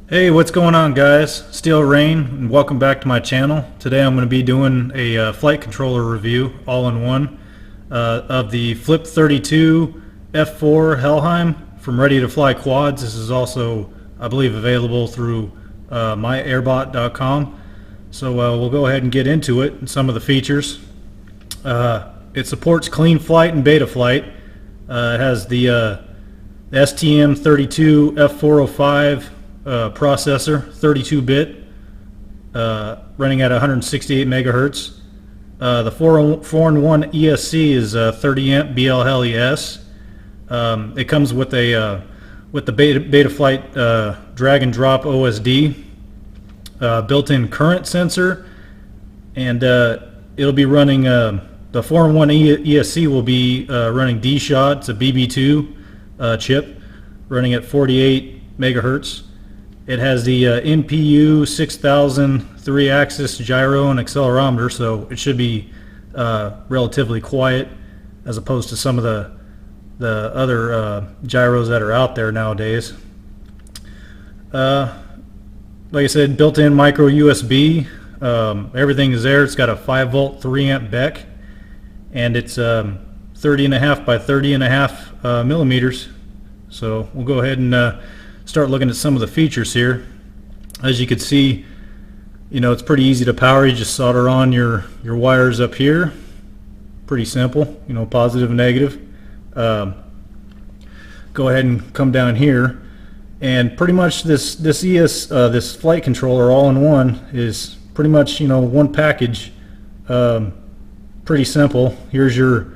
Hey, what's going on, guys? Steel Rain, and welcome back to my channel. Today I'm going to be doing a flight controller review, all-in-one, of the Flip32 F4 Helheim from Ready to Fly Quads. This is also, I believe, available through myairbot.com. So we'll go ahead and get into it and some of the features. It supports clean flight and beta flight. It has the STM32 F405 processor, 32-bit, running at 168 megahertz. The 4-in-1 ESC is 30 amp BLHeli-S. It comes with a with the beta flight drag and drop OSD, built-in current sensor, and it'll be running the 4-in-1 ESC will be running D-Shot. It's a BB2 chip running at 48 megahertz. It has the MPU 6000 3-axis gyro and accelerometer, so it should be relatively quiet as opposed to some of the other gyros that are out there nowadays. Like I said, built-in micro USB. Everything is there. It's got a 5-volt 3-amp BEC, and it's 30.5 by 30.5 millimeters. So we'll go ahead and start looking at some of the features here. As you can see, you know, it's pretty easy to power. You just solder on your wires up here. Pretty simple, you know, positive and negative. Go ahead and come down here, and pretty much this flight controller all-in-one is pretty much, you know, one package. Pretty simple. Here's your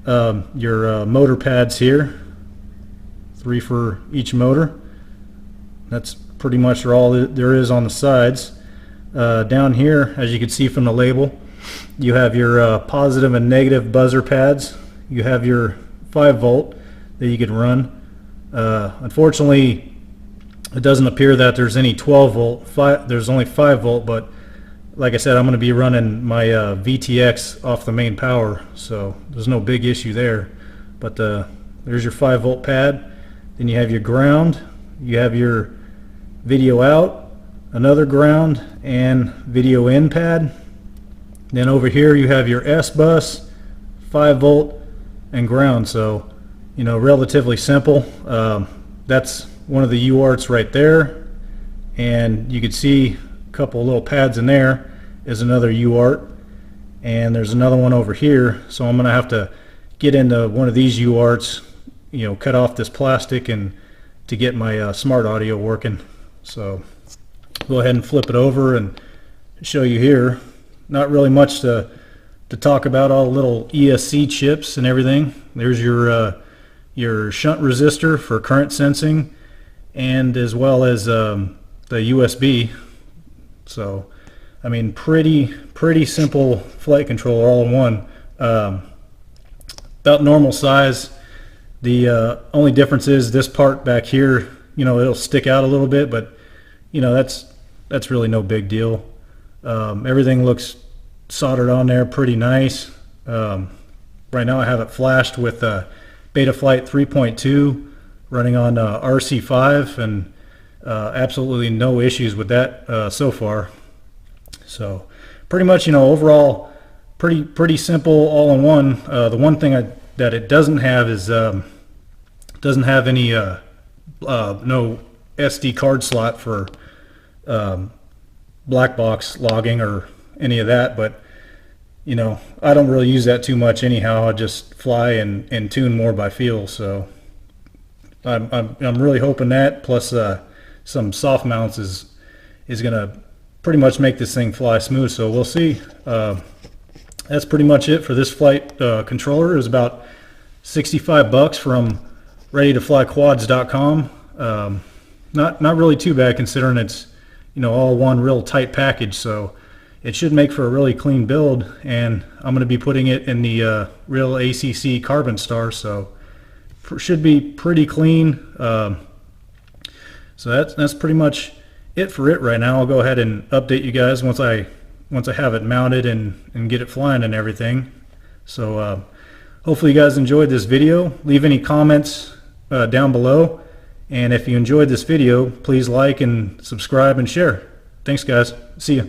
motor pads here, 3 for each motor. That's pretty much all there is on the sides. Down here, as you can see from the label, you have your positive and negative buzzer pads. You have your 5-volt that you can run. Unfortunately, it doesn't appear that there's any 12-volt. There's only 5-volt, but like I said, I'm going to be running my VTX off the main power, so there's no big issue there. But there's your 5-volt pad. Then you have your ground. You have your video out, another ground, and video in pad. Then over here you have your sbus, 5-volt, and ground. So, you know, relatively simple. That's one of the UARTs right there, and you can see a couple little pads in there is another UART, and there's another one over here. So I'm gonna have to get into one of these UARTs, you know, cut off this plastic and to get my smart audio working. So go ahead and flip it over and show you here. Not really much to talk about. All the little ESC chips and everything. There's your shunt resistor for current sensing, and as well as the USB. So I mean, pretty simple flight controller all in one. About normal size. The only difference is this part back here, you know, it'll stick out a little bit, but you know, that's really no big deal. Everything looks soldered on there pretty nice. Right now I have it flashed with Betaflight 3.2 running on RC5, and absolutely no issues with that so far. So pretty much, you know, overall pretty simple all-in-one. The one thing that it doesn't have is doesn't have any no SD card slot for black box logging or any of that, but you know, I don't really use that too much anyhow. I just fly and tune more by feel. So I'm really hoping that plus some soft mounts is gonna pretty much make this thing fly smooth. So we'll see. That's pretty much it for this flight controller. It was about $65 from readytoflyquads.com. Not really too bad considering it's, you know, all one real tight package. So it should make for a really clean build, and I'm going to be putting it in the real ACC Carbon Star, so should be pretty clean. So that's pretty much it for it right now. I'll go ahead and update you guys once I have it mounted and get it flying and everything. So hopefully you guys enjoyed this video. Leave any comments down below, And if you enjoyed this video, please like and subscribe and share. Thanks guys. See ya.